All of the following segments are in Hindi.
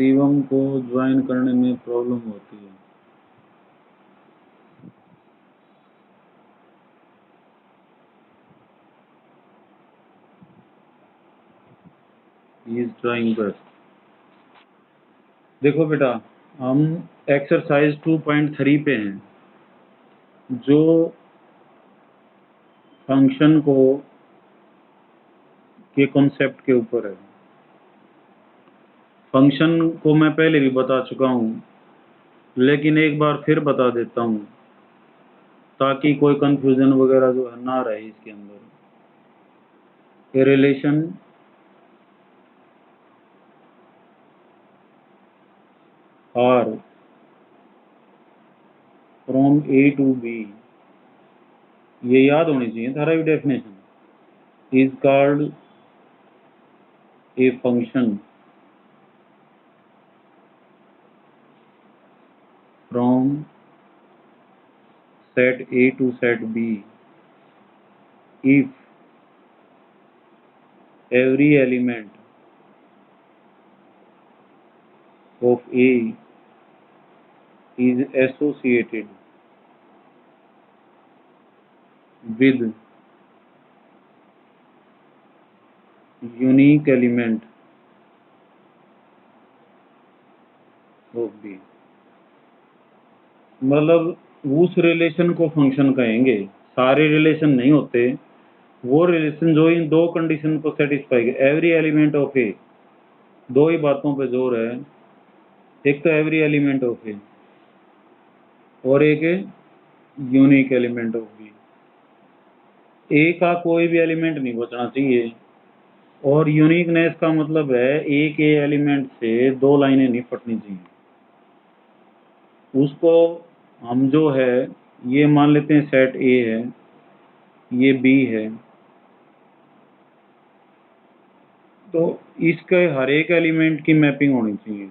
शिवम को ज्वाइन करने में प्रॉब्लम होती है। He is trying best. देखो बेटा, हम एक्सरसाइज 2.3 पे हैं, जो फंक्शन को के कॉन्सेप्ट के ऊपर है। फंक्शन को मैं पहले भी बता चुका हूँ, लेकिन एक बार फिर बता देता हूँ ताकि कोई कंफ्यूजन वगैरह जो है ना रहे इसके अंदर। A relation R from A to B, ये याद होनी चाहिए थारा भी definition, is called a function from set A to set B if every element of A is associated with unique element of B। मतलब उस रिलेशन को फंक्शन कहेंगे, सारे रिलेशन नहीं होते, वो रिलेशन जो इन दो कंडीशन को सेटिस्फाई करे। एवरी एलिमेंट ऑफ ए, दो ही बातों पे जोर है, एक तो एवरी एलिमेंट ऑफ ए और एक यूनिक एलिमेंट ऑफ बी। ए का कोई भी एलिमेंट नहीं बचना चाहिए, और यूनिकनेस का मतलब है एक ए एलिमेंट से दो लाइनें नहीं फटनी चाहिए। उसको हम जो है ये मान लेते हैं सेट ए है, ये बी है, तो इसके हर एक एलिमेंट की मैपिंग होनी चाहिए।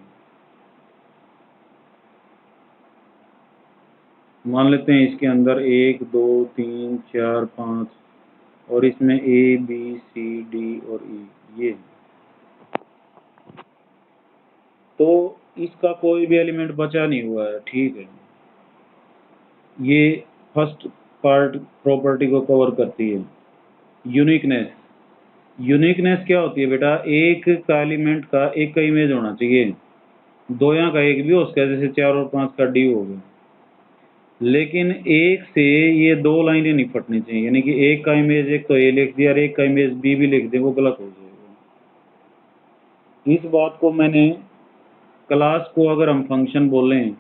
मान लेते हैं इसके अंदर 1 2 3 4 5 और इसमें ए बी सी डी और ई, ये तो इसका कोई भी एलिमेंट बचा नहीं हुआ है, ठीक है। ये फर्स्ट पार्ट प्रॉपर्टी को कवर करती है। यूनिकनेस, यूनिकनेस क्या होती है बेटा, एक का एलिमेंट का एक का इमेज होना चाहिए, दो यहाँ का एक भी हो सकता है, जैसे 4 और 5 का डी हो गया, लेकिन एक से ये दो लाइनें नहीं फटनी चाहिए, यानी कि एक का इमेज एक तो ए लिख दिया और एक का इमेज बी भी लिख दे, वो गलत हो जाएगा। इस बात को मैंने क्लास को अगर हम फंक्शन बोलें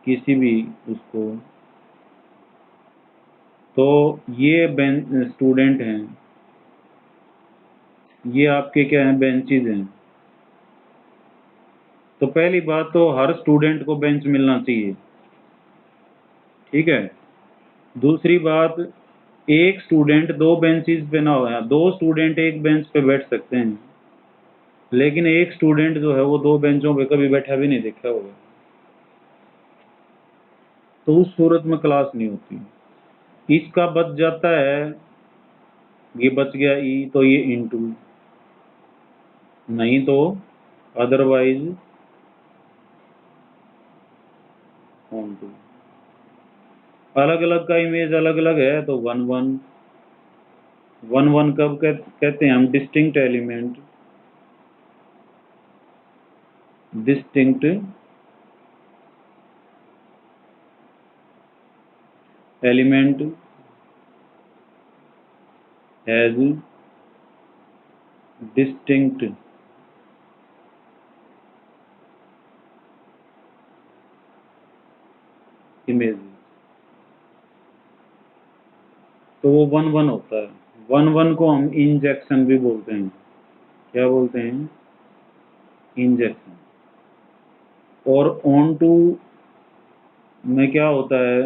किसी भी उसको, तो ये स्टूडेंट हैं, ये आपके क्या हैं, बेंचेज हैं। तो पहली बात तो हर स्टूडेंट को बेंच मिलना चाहिए, ठीक है। दूसरी बात, एक स्टूडेंट दो बेंचेस पे ना हो, दो स्टूडेंट एक बेंच पे बैठ सकते हैं, लेकिन एक स्टूडेंट जो है वो दो बेंचों पे कभी बैठा भी नहीं देखा होगा, तो उस सूरत में क्लास नहीं होती। इसका बच जाता है, ये बच गया ई, तो ये इनटू, नहीं तो अदरवाइज ऑन टू। अलग अलग का इमेज अलग अलग है तो 1 1 1 1 कब कहते हैं हम, distinct element, distinct element has distinct image, तो वो 1 1 होता है। 1 1 को हम इंजेक्शन भी बोलते हैं। क्या बोलते हैं, इंजेक्शन। और ऑन टू में क्या होता है,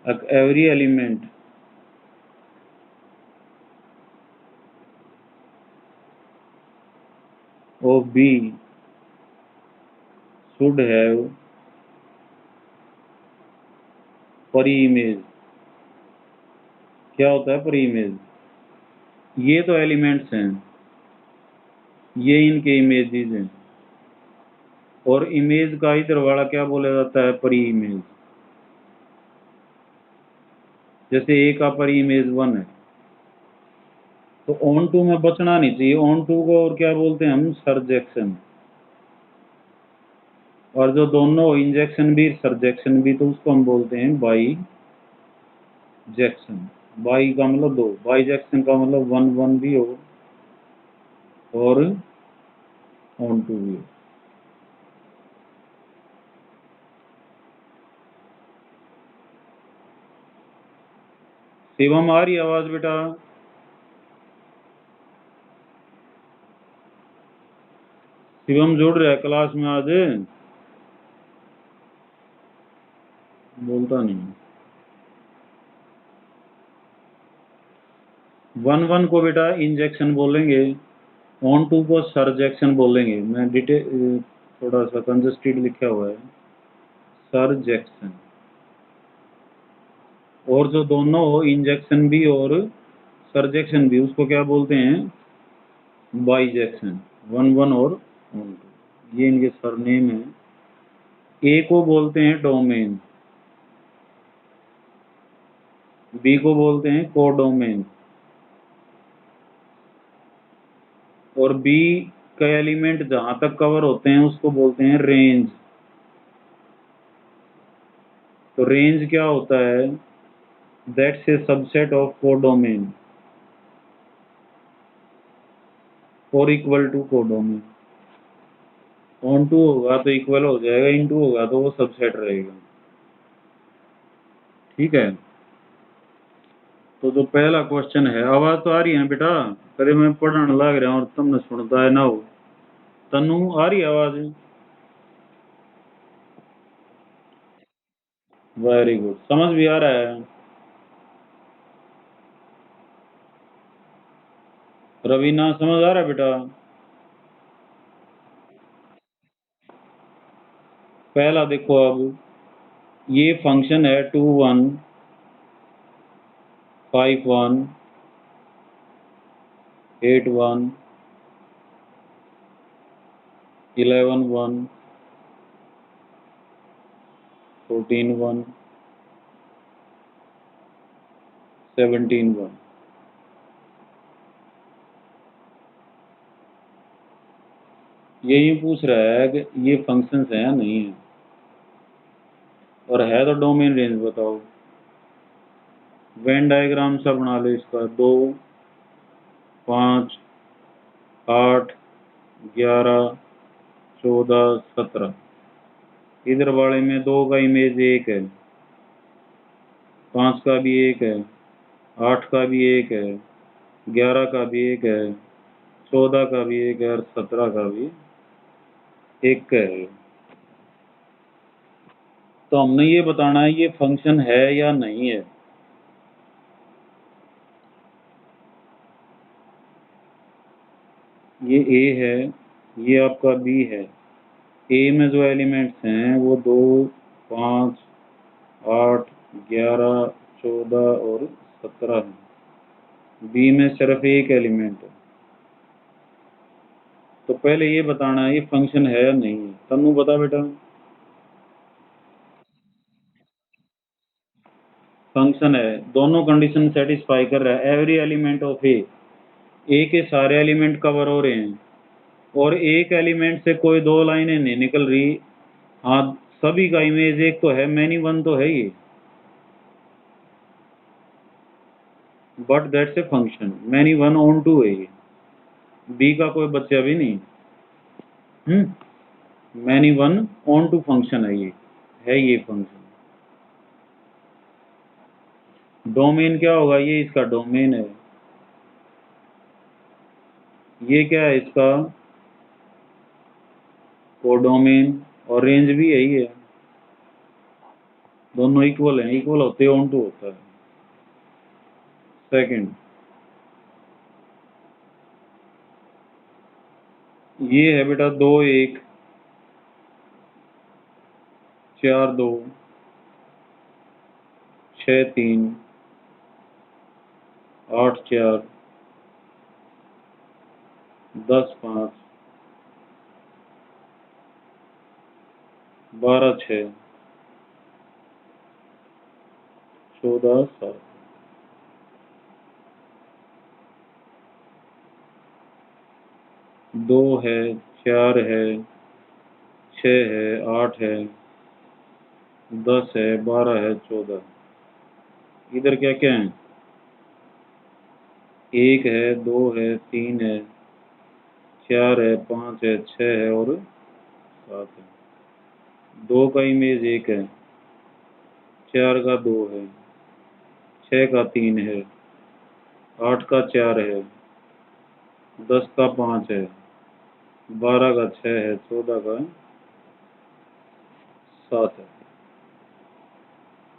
every element of B should have preimage. क्या होता है परी इमेज, ये तो एलिमेंट्स हैं, ये इनके इमेजेस हैं, और इमेज का इधर वाला क्या बोला जाता है? परी इमेज। जैसे ए का परी इमेज 1 है, तो ऑन टू में बचना नहीं चाहिए। ऑन टू को और क्या बोलते हैं हम? सरजेक्शन। और जो दोनों इंजेक्शन भी सरजेक्शन भी, तो उसको हम बोलते हैं बाई जैक्सन। बाई का मतलब दो, बाई जैक्सन का मतलब 1 1 भी हो और ऑन टू भी हो। शिवम आ रही आवाज बेटा? शिवम जुड़ रहा है क्लास में आज? बोलता नहीं। 1 1 को बेटा इंजेक्शन बोलेंगे, ऑन टू को सरजेक्शन बोलेंगे। मैं डिटेल थोड़ा सा कंजस्टेड लिखा हुआ है, सरजेक्शन। और जो दोनों हो, इंजेक्शन भी और सरजेक्शन भी, उसको क्या बोलते हैं? बाईजेक्शन। 1 1 और ऑन टू, ये इनके सरनेम है। ए को बोलते हैं डोमेन, बी को बोलते हैं कोडोमेन, और बी का एलिमेंट जहां तक कवर होते हैं उसको बोलते हैं रेंज। तो रेंज क्या होता है? That's a subset of codomain और equal to codomain. Onto होगा तो इक्वल हो जाएगा, इन टू होगा तो वो सबसेट रहेगा। ठीक है। तो जो पहला क्वेश्चन है, आवाज तो आ रही है बेटा? कदे मैं पढ़ने लग रहा हूँ और तुमने सुनता है ना हो। तनु आ रही है आवाज? वेरी गुड, समझ भी आ रहा है। रवीना समझ आ रहा है बेटा? पहला देखो, अब ये फंक्शन है 2 1 5 1 8 1 11 1 14 1 17 1। यही पूछ रहा है कि ये फंक्शंस हैं या नहीं है, और है तो डोमेन रेंज बताओ। वेन डायग्राम सा बना लो इसका। 2 5 8 11 14 17। इधर वाले में 2 का इमेज 1 है, 5 का भी 1 है, 8 का भी 1 है, 11 का भी 1 है, 14 का भी 1 है, और 17 का भी 1 है। तो हमने ये बताना है ये फंक्शन है या नहीं है। ये ए है, ये आपका बी है। ए में जो एलिमेंट्स हैं वो 2 5 8 11 14 और 17 है। बी में सिर्फ एक एलिमेंट है। तो पहले ये बताना है ये फंक्शन है या नहीं है। तन्नू बता बेटा। फंक्शन है, दोनों कंडीशन सेटिस्फाई कर रहा है। एवरी एलिमेंट ऑफ ए के सारे एलिमेंट कवर हो रहे हैं, और एक एलिमेंट से कोई दो लाइनें नहीं निकल रही। हाँ, सभी का इमेज एक तो है, मैनी वन तो है ये, but that's a function. Many one onto है ये, बी का कोई बच्चा भी नहीं। Many one onto function है ये फंक्शन। डोमेन क्या होगा? ये इसका डोमेन है। ये क्या है इसका? कोडोमेन। और रेंज भी यही है। दोनों इक्वल हैं, इक्वल होते ऑन टू होता है। सेकंड, ये है बेटा 2 1 4 2 6 3 8 4 10 5 12 6 14 7 2 है, 4 है, 6 है, 8 है, 10 है, 12 है, 14। इधर क्या क्या है? 1 है, 2 है, 3 है, 4 है, 5 है, 6 है और 7 है। 2 का इमेज 1 है, 4 का 2 है, 6 का 3 है, 8 का 4 है, 10 का 5 है, 12 का 6 है, 14 का 7 है।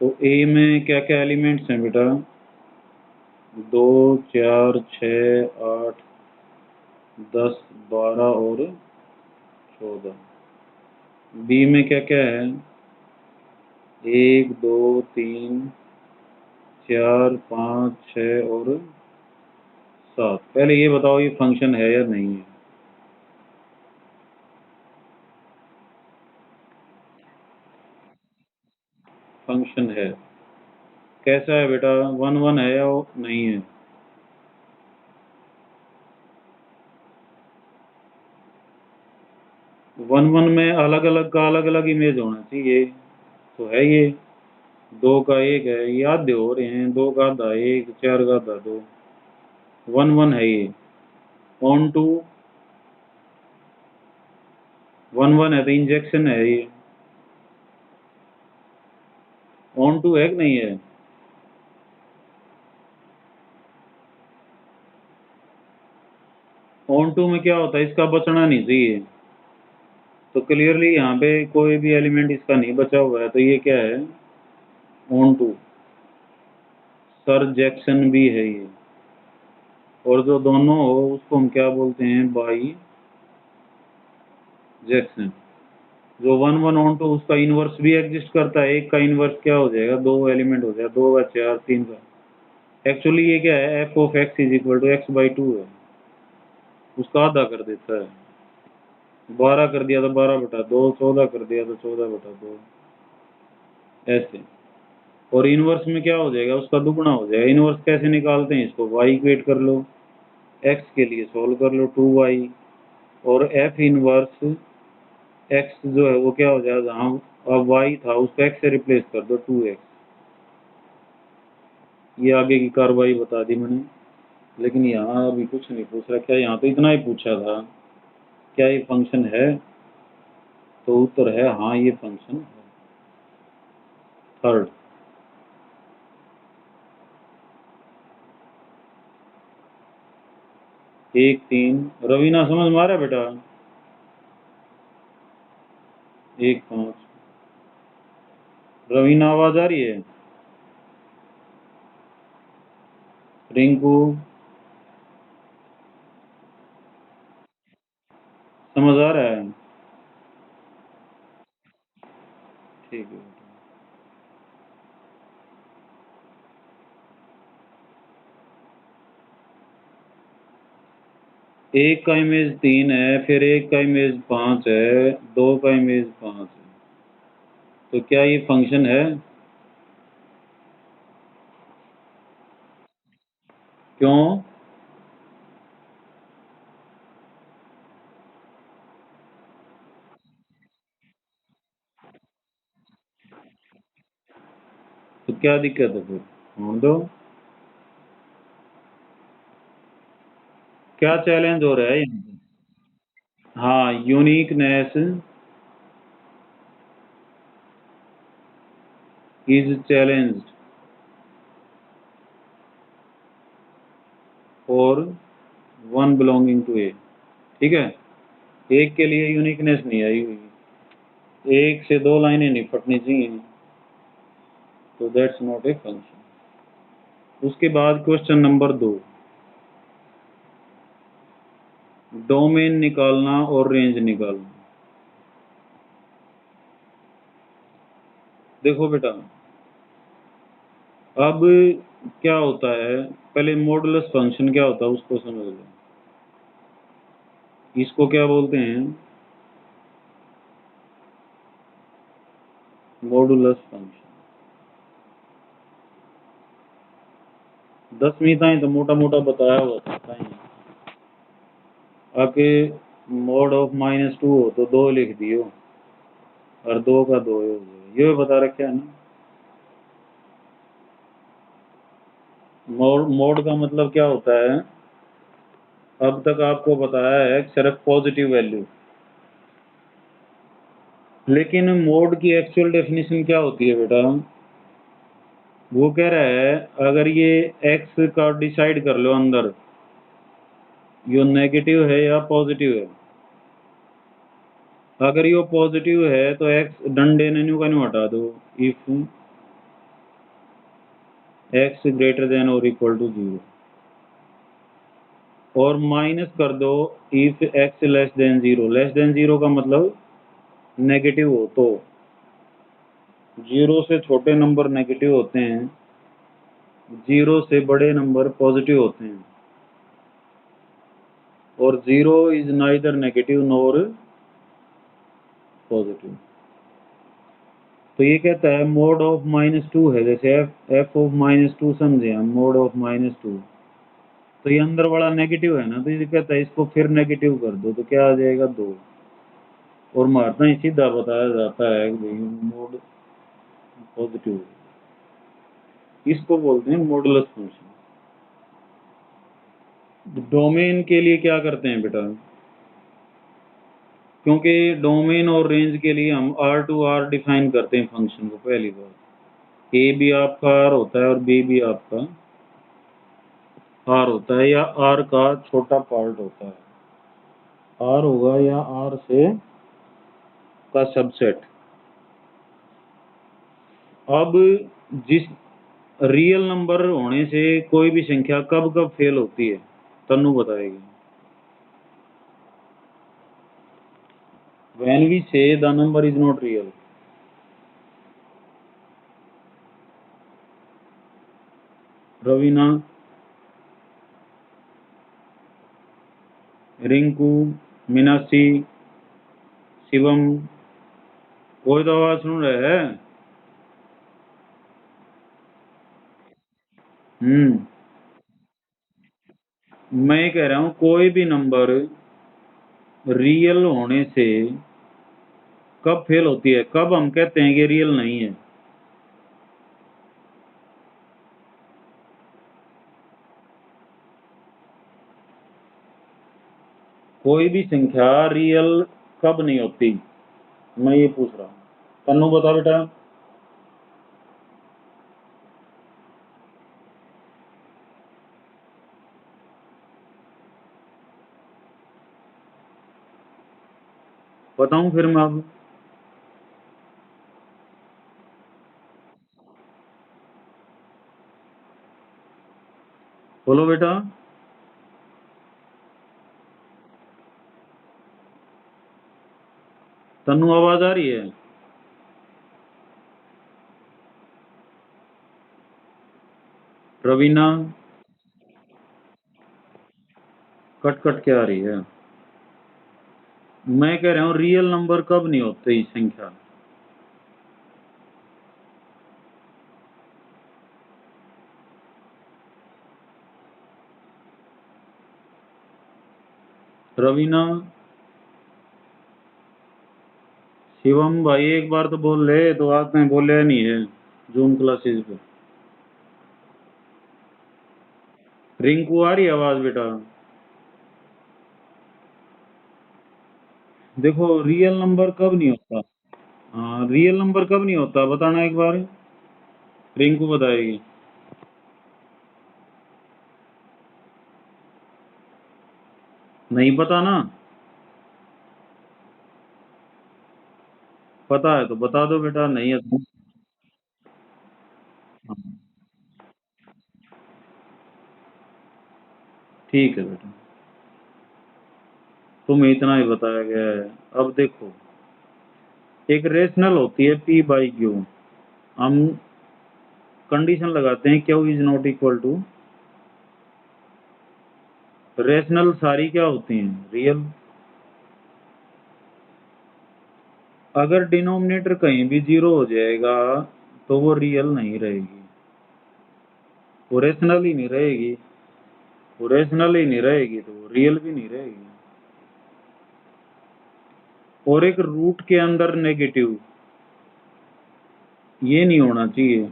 तो ए में क्या क्या एलिमेंट्स हैं बेटा? 2 4 6 8 10 12 और 14। बी में क्या क्या है? 1 2 3 4 5 6 और 7। पहले ये बताओ ये फंक्शन है या नहीं है? फंक्शन है। कैसा है बेटा? 1 1 है या नहीं है? 1 1 में अलग अलग का अलग अलग इमेज होना चाहिए। तो है ये 2 का 1 है, ये आधे हो रहे हैं। 2 का आधा 1, 4 का आधा 2। 1 1 है ये। ऑन टू 1 1 है तो इंजेक्शन है ये। ऑन टू है कि नहीं है? ऑन टू में क्या होता है? इसका बचना नहीं चाहिए। तो क्लियरली यहाँ पे कोई भी एलिमेंट इसका नहीं बचा हुआ है, तो ये क्या है? On to. सर जैक्सन भी है ये। और जो दोनों हो उसको हम क्या बोलते हैं? By Jackson. जो 1 1 ऑन टू उसका इनवर्स भी एग्जिस्ट करता है। एक का इनवर्स क्या हो जाएगा? 2 एलिमेंट हो जाएगा। 2 का 4, 3 का। एक्चुअली ये क्या है? F of X is equal to X by two है। उसका आधा कर देता है। 12 कर दिया तो 12/2, 14 कर दिया तो 14/2, ऐसे। और इनवर्स में क्या हो जाएगा? उसका दुगना हो जाएगा। इनवर्स कैसे निकालते हैं इसको? वाई इक्वेट कर लो, एक्स के लिए सोल्व कर लो 2y, और एफ इनवर्स एक्स जो है वो क्या हो जाएगा? जहाँ अब वाई था उसको एक्स से रिप्लेस कर दो 2x। ये आगे की कार्रवाई बता दी मैंने। लेकिन यहाँ अभी कुछ नहीं पूछ रहा। क्या यहाँ तो इतना ही पूछा था, क्या ये फंक्शन है? तो उत्तर है हाँ, ये फंक्शन है। थर्ड। 1 3 रवीना समझ में आ रहा है बेटा? 1 5 रवीना आवाज आ रही है? रिंकू समझ आ रहा है? ठीक है। एक का इमेज 3 है, फिर एक का इमेज 5 है, 2 का इमेज 5 है। तो क्या ये फंक्शन है? क्यों? तो क्या दिक्कत है फिर? होने दो। क्या चैलेंज हो रहा है यहाँ पे? हाँ, uniqueness is challenged for one belonging to A. ठीक है, एक के लिए यूनिकनेस नहीं आई हुई। एक से दो लाइनें नहीं फटनी चाहिए। तो दैट्स नॉट ए फंक्शन। उसके बाद क्वेश्चन नंबर 2, डोमेन निकालना और रेंज निकालना। देखो बेटा, अब क्या होता है, पहले मॉडुलस फंक्शन क्या होता है उसको समझ लो। इसको क्या बोलते हैं? मॉडुलस फंक्शन 10वीं ताईं तो मोटा मोटा बताया हुआ था ताईं आके मॉड ऑफ -2 हो तो 2 लिख दियो और 2 का 2 हो गया ये बता रखा है ना। मोड का मतलब क्या होता है अब तक आपको बताया है सिर्फ पॉजिटिव वैल्यू, लेकिन मोड की एक्चुअल डेफिनेशन क्या होती है बेटा? वो कह रहा है अगर ये x का डिसाइड कर लो अंदर यो नेगेटिव है या पॉजिटिव है। अगर यो पॉजिटिव है तो x डंडे ने न्यू का न्यू हटा दो इफ x ग्रेटर देन और इक्वल टू 0 और माइनस कर दो if x less than 0। Less than 0 का मतलब नेगेटिव हो तो 0 से छोटे नंबर नेगेटिव होते हैं, 0 से बड़े नंबर पॉजिटिव होते हैं और 0 is neither negative nor positive. तो ये कहता है मोड ऑफ -2 है, जैसे f ऑफ -2 समझे हम, मोड ऑफ -2 तो ये अंदर वाला नेगेटिव है ना, तो ये कहता है इसको फिर नेगेटिव कर दो तो क्या आ जाएगा 2। और मारना ही सीधा बताया जाता है कि मोड पॉजिटिव, इसको बोलते हैं मॉडुलस फंक्शन। डोमेन के लिए क्या करते हैं बेटा? क्योंकि डोमेन और रेंज के लिए हम R डिफाइन करते हैं फंक्शन को। पहली बात ए भी आपका R होता है और बी भी आपका R होता है, या R का छोटा पार्ट होता है। R होगा या R से का सबसेट। अब जिस रियल नंबर होने से कोई भी संख्या कब कब फेल होती है तन्नू बताएगी। When we say the number is not real, Raveena, Rinku, Meenakshi, Shivam, कोई तो आवाज सुन रहे हैं? मैं कह रहा हूं कोई भी नंबर रियल होने से कब फेल होती है, कब हम कहते हैं कि रियल नहीं है? कोई भी संख्या रियल कब नहीं होती, मैं ये पूछ रहा हूँ। तन्नू बता बेटा। बताऊं फिर मैं आपको? बोलो बेटा। तन्नू आवाज आ रही है? रवीना, कट कट के आ रही है। मैं कह रहा हूँ रियल नंबर कब नहीं होते इस संख्या? रवीना, शिवम भाई एक बार तो बोल ले, तो आपने बोले नहीं है जूम क्लासेस पे। रिंकू आ रही है आवाज बेटा? देखो रियल नंबर कब नहीं होता। हाँ रियल नंबर कब नहीं होता बताना एक बार। रिंकू बताएगी। नहीं पता ना? पता है तो बता दो बेटा, नहीं है तो हाँ, ठीक है बेटा, तुम्हें इतना ही बताया गया है। अब देखो एक रेशनल होती है P बाई क्यू, हम कंडीशन लगाते हैं Q is not equal to, rational सारी क्या होती हैं? रियल। अगर डिनोमिनेटर कहीं भी 0 हो जाएगा तो वो रियल नहीं रहेगी, वो रेशनल ही नहीं रहेगी, वो रेशनल ही नहीं रहेगी तो वो रियल भी नहीं रहेगी। और एक रूट के अंदर नेगेटिव, ये नहीं होना चाहिए।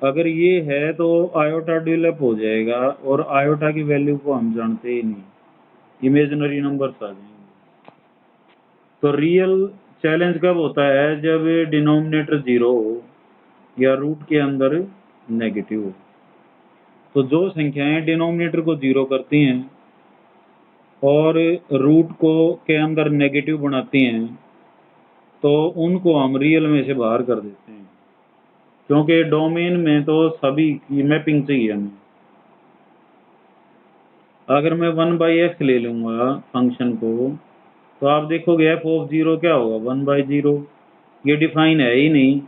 अगर ये है तो आयोटा डेवलप हो जाएगा, और आयोटा की वैल्यू को हम जानते ही नहीं, इमेजिनरी नंबर्स आ जाएंगे। तो रियल चैलेंज कब होता है? जब डिनोमिनेटर 0 हो या रूट के अंदर नेगेटिव हो। तो जो संख्याएं डिनोमिनेटर को 0 करती हैं और रूट को के अंदर नेगेटिव बनाती हैं, तो उनको हम रियल में से बाहर कर देते हैं, क्योंकि डोमेन में तो सभी की मैपिंग चाहिए हमें। अगर मैं 1/x ले लूंगा फंक्शन को, तो आप देखोगे f ऑफ 0 क्या होगा? 1/0। ये डिफाइन है ही नहीं,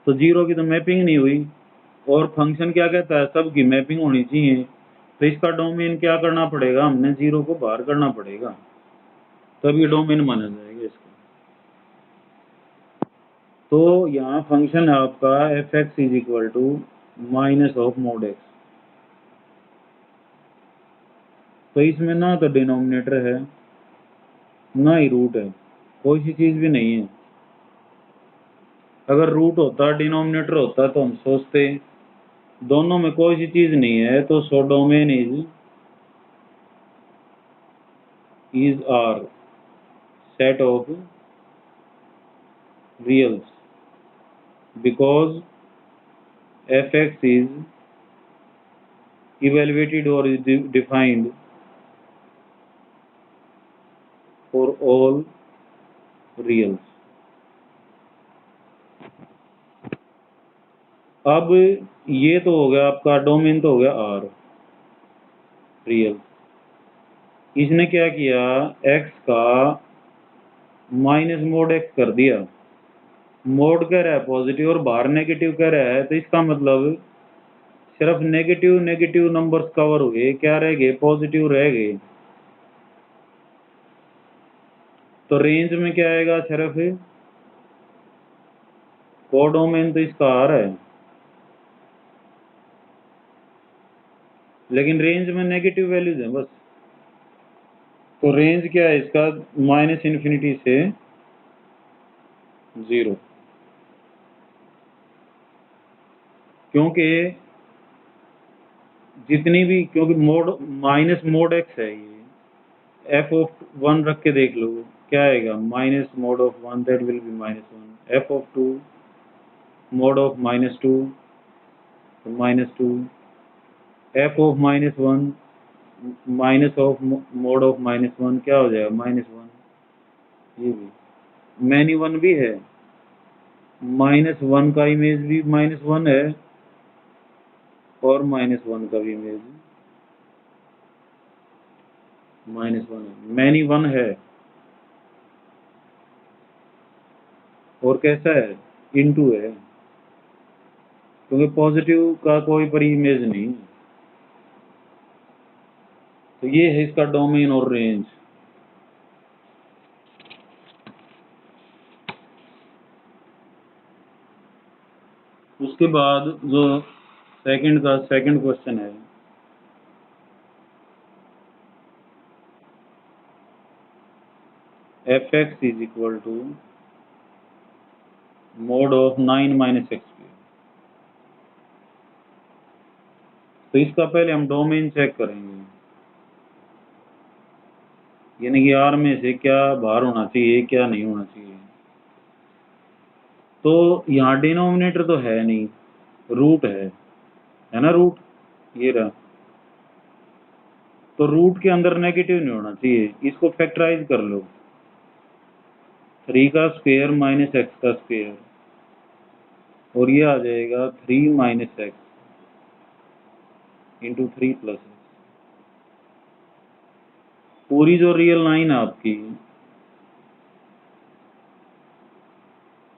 तो 0 की तो मैपिंग नहीं हुई। और फंक्शन क्या कहता है? सबकी मैपिंग होनी चाहिए। तो इसका डोमेन क्या करना पड़ेगा? हमने 0 को बाहर करना पड़ेगा, तब ये डोमेन माना जाएगा इसका। तो यहाँ फंक्शन है आपका f(x) is equal to minus of mod X. तो इसमें ना तो डिनोमिनेटर है ना ही रूट है, कोई सी चीज भी नहीं है। अगर रूट होता, डिनोमिनेटर होता, तो हम सोचते दोनों में कोई सी चीज नहीं है, तो so domain is R set of reals, because f(x) is evaluated or is defined for all reals. अब ये तो हो गया आपका डोमेन, तो हो गया आर रियल। इसने क्या किया? x का माइनस मोड x कर दिया। मोड कह रहा है पॉजिटिव और बाहर नेगेटिव कह रहा है, तो इसका मतलब सिर्फ नेगेटिव नेगेटिव नंबर्स कवर हुए, क्या रह गए? पॉजिटिव रह गए। तो रेंज में क्या आएगा? सिर्फ कोडोमेन तो इसका आर है, लेकिन रेंज में नेगेटिव वैल्यूज है बस। तो रेंज क्या है इसका? -∞ से 0। क्योंकि जितनी भी, क्योंकि मोड माइनस मोड एक्स है, ये f(1) रख के देख लो क्या आएगा? Minus mode of 1, that will be -1। f(2) mode of -2, -2। f of -1 minus of mode of -1 क्या हो जाएगा? -1। ये भी मैनी वन भी है, -1 का इमेज भी -1 है, और -1 का भी इमेज -1 है। मैनी वन है। और कैसा है? इनटू है, क्योंकि पॉजिटिव का कोई पर इमेज नहीं। तो ये है इसका डोमेन और रेंज। उसके बाद जो सेकंड क्वेश्चन है, f(x) is equal to mod of 9 - x²। तो इसका पहले हम डोमेन चेक करेंगे, यानी कि R में से क्या बाहर होना चाहिए, क्या नहीं होना चाहिए। तो यहाँ डिनोमिनेटर तो है नहीं, रूट है ना? रूट ये रहा। तो रूट के अंदर नेगेटिव नहीं होना चाहिए, इसको फैक्टराइज कर लो। 3 का स्क्वायर -x का स्क्वायर, और ये आ जाएगा 3 - x इंटू 3 + x। पूरी जो रियल लाइन है आपकी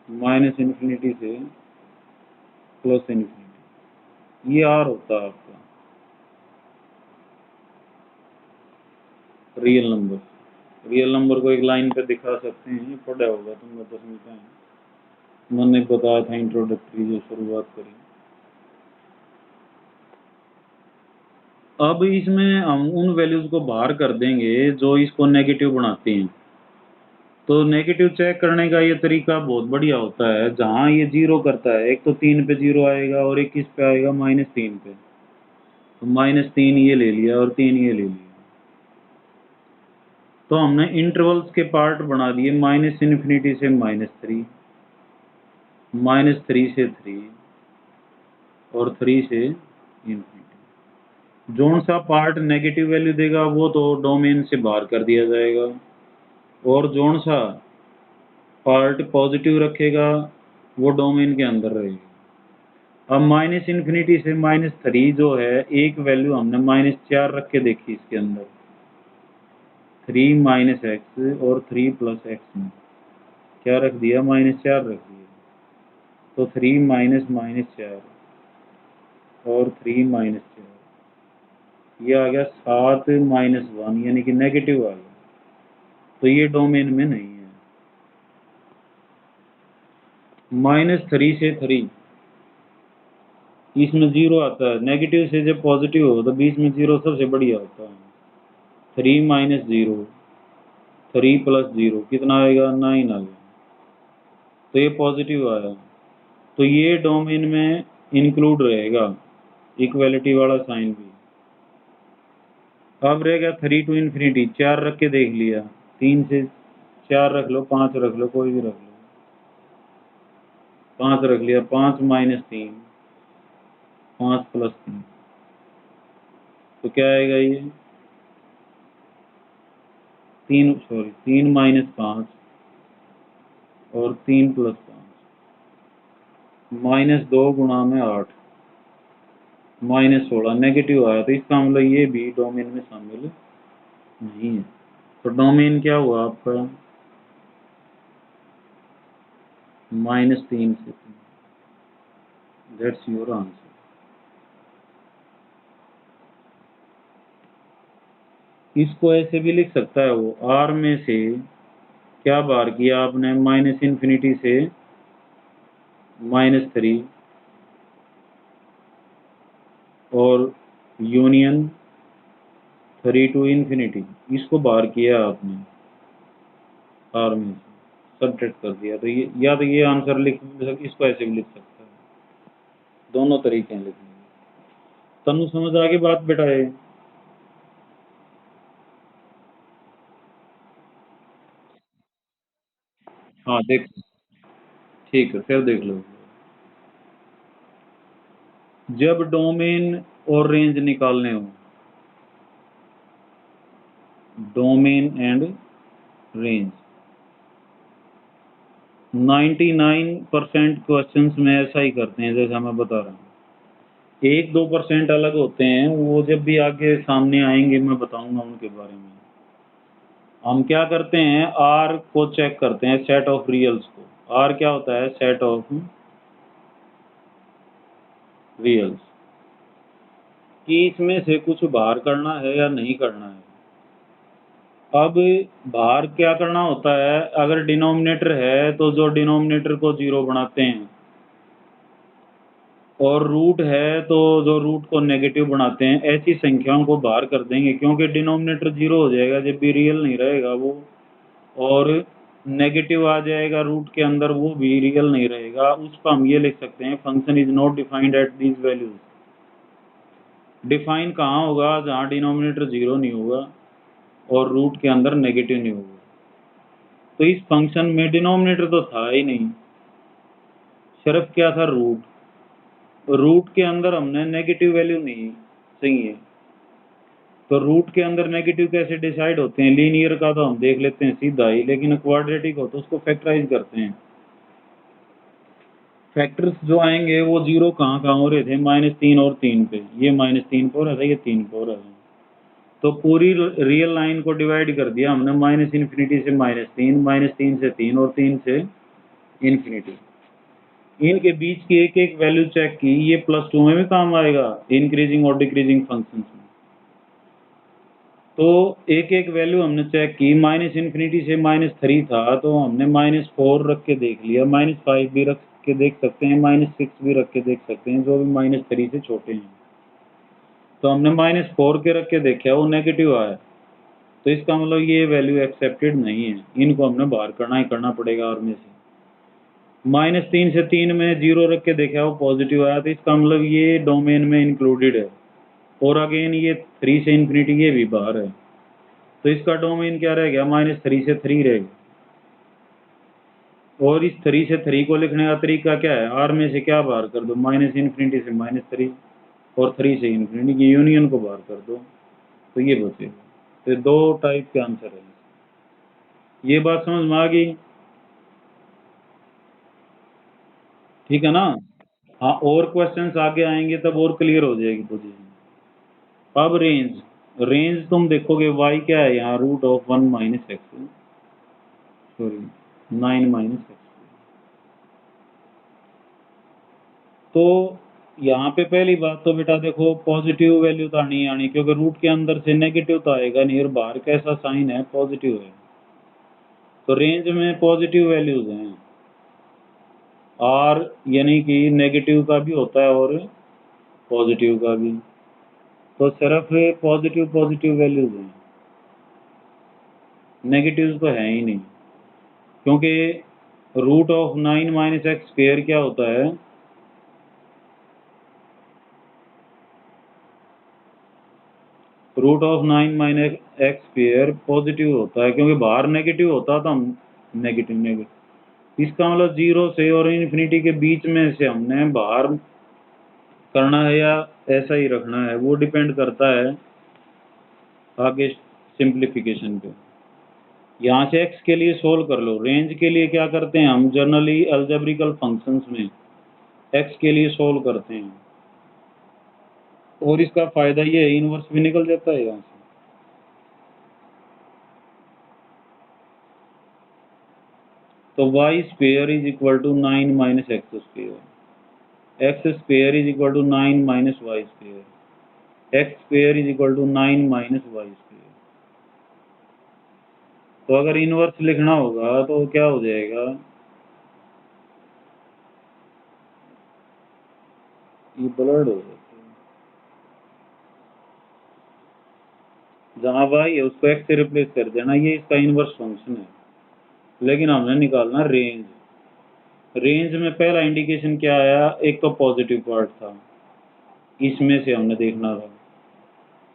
-∞ से +∞, ये R होता है आपका रियल नंबर। रियल नंबर को एक लाइन पे दिखा सकते हैं, पढ़ा होगा तुमने 10वीं का है, मैंने बताया था इंट्रोडक्टरी जो शुरुआत करी। अब इसमें हम उन वैल्यूज को बाहर कर देंगे जो इसको नेगेटिव बनाती हैं। तो नेगेटिव चेक करने का ये तरीका बहुत बढ़िया होता है। जहाँ ये 0 करता है, एक तो 3 पे 0 आएगा और एक किस पे आएगा, -3 पे। तो -3 ये ले लिया और 3 ये ले लिया। तो हमने इंटरवल्स के पार्ट बना दिए, -∞ से -3, -3 से 3 और 3 से इंफिनिटी। जोन सा पार्ट नेगेटिव वैल्यू देगा वो तो डोमेन से बाहर कर दिया जाएगा, और जोन सा पार्ट पॉजिटिव रखेगा वो डोमेन के अंदर रहेगा। अब -∞ से -3 जो है, एक वैल्यू हमने -4 रख के देखी इसके अंदर, 3 - x और 3 + x में क्या रख दिया, -4 रख दिया। तो 3 - -4 और 3 - 4, ये आ गया 7 - 1, यानी कि नेगेटिव आ गया। तो ये डोमेन में नहीं है। -3 से 3, इसमें 0 आता है। नेगेटिव से जब पॉजिटिव हो तो बीच में 0 सबसे बढ़िया होता है। 3 - 0, 3 + 0 कितना आएगा, 9 आ गया। तो ये पॉजिटिव आया, तो ये डोमेन में इंक्लूड रहेगा, इक्वलिटी वाला साइन भी। अब रह गया 3 to ∞, 4 रख के देख लिया, 3 से 4 रख लो, 5 रख लो, कोई भी रख लो, 5 रख लिया, 5 - 3, 5 + 3, तो क्या आएगा ये, 3 - 5 और 3 + 5, -2 गुणा में 8, -16 नेगेटिव आया। तो इसका मतलब ये भी डोमेन में शामिल नहीं है। तो डोमेन क्या हुआ आपका, -3 से 3। That's your answer. इसको ऐसे भी लिख सकता है वो, R में से क्या बार किया आपने, -∞ से -3 और यूनियन 3 to ∞, इसको बार किया आपने R में से, सब्ट्रैक्ट कर दिया। तो ये, या तो ये आंसर लिख, इसको ऐसे भी लिख सकता है, दोनों तरीके हैं लिखने के। तनु समझ आ गई बात बेटा ये? हाँ देख, ठीक है, फिर देख लो। जब डोमेन और रेंज निकालने हो, डोमेन एंड रेंज, 99% क्वेश्चंस में ऐसा ही करते हैं जैसा मैं बता रहा हूँ। 1-2% अलग होते हैं, वो जब भी आगे सामने आएंगे मैं बताऊंगा उनके बारे में। हम क्या करते हैं, आर को चेक करते हैं, सेट ऑफ रियल्स को। आर क्या होता है, सेट ऑफ रियल्स, कि इसमें से कुछ बाहर करना है या नहीं करना है। अब बाहर क्या करना होता है, अगर डिनोमिनेटर है तो जो डिनोमिनेटर को 0 बनाते हैं, और रूट है तो जो रूट को नेगेटिव बनाते हैं, ऐसी संख्याओं को बाहर कर देंगे, क्योंकि डिनोमिनेटर 0 हो जाएगा जब भी रियल नहीं रहेगा वो, और नेगेटिव आ जाएगा रूट के अंदर, वो भी रियल नहीं रहेगा। उस पर हम ये लिख सकते हैं, function is not defined at these values. Define कहाँ होगा, जहाँ डिनोमिनेटर 0 नहीं होगा और रूट के अंदर नेगेटिव नहीं होगा। तो इस फंक्शन में डिनोमिनेटर तो था ही नहीं, सिर्फ क्या था, रूट। रूट के अंदर हमने नेगेटिव वैल्यू नहीं चाहिए। तो रूट के अंदर नेगेटिव कैसे डिसाइड होते हैं, लीनियर का तो हम देख लेते हैं सीधा ही, लेकिन क्वाड्रेटिक हो तो उसको फैक्टराइज करते हैं। फैक्टर्स जो आएंगे वो 0 कहाँ कहाँ हो रहे थे, -3 और 3 पे। ये -3 पे हो रहा था, ये 3 पे हो रहा था। तो पूरी रियल लाइन को डिवाइड कर दिया हमने, -∞ से -3, -3 से 3 और 3 से इन्फिनिटी। इनके बीच की एक एक वैल्यू चेक की, ये +2 में भी काम आएगा, इंक्रीजिंग और डिक्रीजिंग फंक्शन में। तो एक एक वैल्यू हमने चेक की, -∞ से -3 था तो हमने -4 रख के देख लिया, -5 भी रख के देख सकते हैं, -6 भी रख के देख सकते हैं, जो भी -3 से छोटे हैं। तो हमने -4 के रख के देखा, वो नेगेटिव आया, तो इसका मतलब ये वैल्यू एक्सेप्टेड नहीं है, इनको हमने बाहर करना ही करना पड़ेगा और में से। -3 से 3 में 0 रख के देखा, वो पॉजिटिव आया, तो इसका मतलब ये डोमेन में इंक्लूडेड है। और अगेन ये 3 से इन्फिनिटी ये भी बाहर है, तो इसका डोमेन क्या रह गया, -3 से 3 रह गया। और इस 3 से 3 को लिखने का तरीका क्या है, आर में से क्या बाहर कर दो, -∞ से -3 और 3 से इन्फिनिटी की यूनियन को बाहर कर दो, तो ये बचेगा। तो 2 टाइप के आंसर है। ये बात समझ में आ गई? ठीक है ना? हाँ, और क्वेश्चंस आगे आएंगे तब और क्लियर हो जाएगी पोजीशन। अब रेंज तुम देखोगे y क्या है यहाँ, √1 - x, सॉरी 9 - x। तो यहाँ पे पहली बात तो बेटा देखो, पॉजिटिव वैल्यू तो नहीं आनी, क्योंकि रूट के अंदर से नेगेटिव तो आएगा नहीं, और बाहर कैसा साइन है, पॉजिटिव है, तो रेंज में पॉजिटिव वैल्यूज हैं। और यानी कि नेगेटिव का भी होता है और पॉजिटिव का भी, तो सिर्फ पॉजिटिव पॉजिटिव वैल्यूज हैं, नेगेटिव तो है ही नहीं। क्योंकि √9 - x² क्या होता है, √9 - x² पॉजिटिव होता है, क्योंकि बाहर नेगेटिव होता तो हम नेगेटिव नेगेटिव, इसका मतलब 0 से और इन्फिनिटी के बीच में से हमने बाहर करना है या ऐसा ही रखना है, वो डिपेंड करता है आगे सिंप्लीफिकेशन पे। यहाँ से x के लिए सोल्व कर लो। रेंज के लिए क्या करते हैं हम, जनरली अलजेब्रिकल फंक्शंस में x के लिए सोल्व करते हैं, और इसका फायदा ये है, इनवर्स भी निकल जाता है यहाँ से। तो y² = 9 - x², x² = 9 - y², x² = 9 - y²। तो अगर इनवर्स लिखना होगा तो क्या हो जाएगा, ये ब्लर्ड हो जाता है, जहाँ y है उसको x से रिप्लेस कर देना, ये इसका इनवर्स फंक्शन है। लेकिन हमने निकालना रेंज। रेंज में पहला इंडिकेशन क्या आया, एक तो पॉजिटिव पार्ट था, इसमें से हमने देखना था।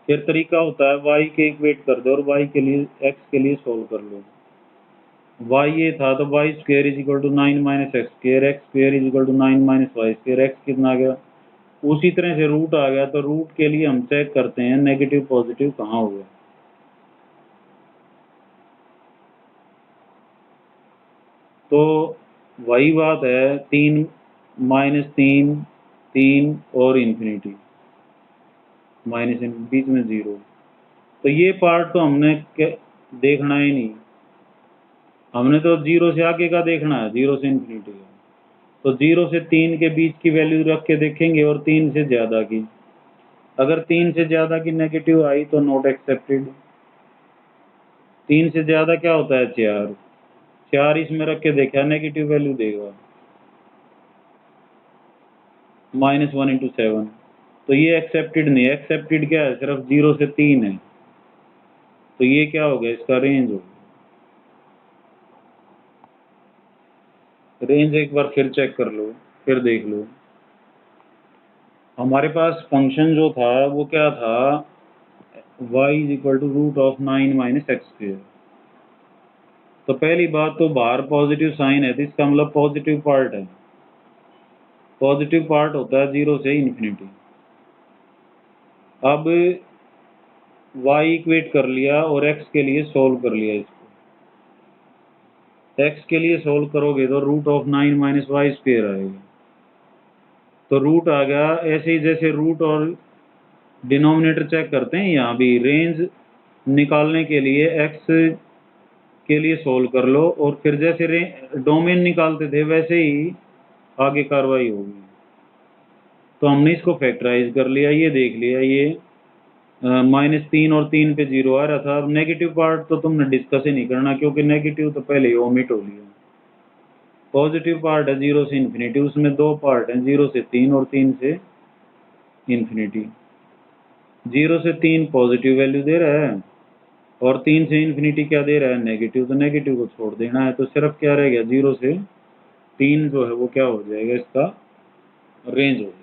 फिर तरीका होता है y के इक्वेट कर दो और y के लिए x के लिए सोल्व कर लो। y ये था तो y² = 9 - x², x² = 9 - y², x कितना आ गया, उसी तरह से रूट आ गया, तो रूट के लिए हम चेक करते हैं नेगेटिव पॉजिटिव कहाँ हो गया। तो वही बात है, 3 -3 3 और इन्फिनिटी, बीच में 0, तो ये पार्ट तो हमने देखना ही नहीं, हमने तो 0 से आगे का देखना है, 0 से इन्फिनिटी का। तो 0 से 3 के बीच की वैल्यू रख के देखेंगे, और 3 से ज़्यादा की, अगर 3 से ज़्यादा की नेगेटिव आई तो नॉट एक्सेप्टेड। 3 से ज़्यादा क्या होता है, 4, 4 इसमें रख के देखा, नेगेटिव वैल्यू देगा, -1 × 7, तो ये एक्सेप्टेड नहीं है। एक्सेप्टेड क्या है, सिर्फ 0 से 3 है, तो ये क्या हो गया, इसका रेंज हो गया। रेंज एक बार फिर चेक कर लो, फिर देख लो। हमारे पास फंक्शन जो था वो क्या था, y = √9 - x²। तो पहली बात तो बाहर पॉजिटिव साइन है, तो इसका मतलब पॉजिटिव पार्ट है, पॉजिटिव पार्ट होता है 0 से इन्फिनिटी। अब y इक्वेट कर लिया और x के लिए सोल्व कर लिया, इसको x के लिए सोल्व करोगे तो √9 - y² आएगा, तो रूट आ गया। ऐसे ही जैसे रूट और डिनोमिनेटर चेक करते हैं, यहाँ भी रेंज निकालने के लिए x के लिए सोल्व कर लो, और फिर जैसे डोमेन निकालते थे वैसे ही आगे कार्रवाई होगी। तो हमने इसको फैक्टराइज कर लिया, ये देख लिया, ये -3 और 3 पे 0 आ रहा था। अब नेगेटिव पार्ट तो तुमने डिस्कस ही नहीं करना, क्योंकि नेगेटिव तो पहले ही ओमिट हो लिया। पॉजिटिव पार्ट है 0 से इन्फिनिटी, उसमें 2 पार्ट हैं, 0 से 3 और 3 से इन्फिनिटी। 0 से 3 पॉजिटिव वैल्यू दे रहा है और 3 से इन्फिनिटी क्या दे रहा है, नेगेटिव। तो नेगेटिव को छोड़ देना है, तो सिर्फ क्या रह गया, 0 से 3 जो है वो क्या हो जाएगा, इसका रेंज हो जाएगा।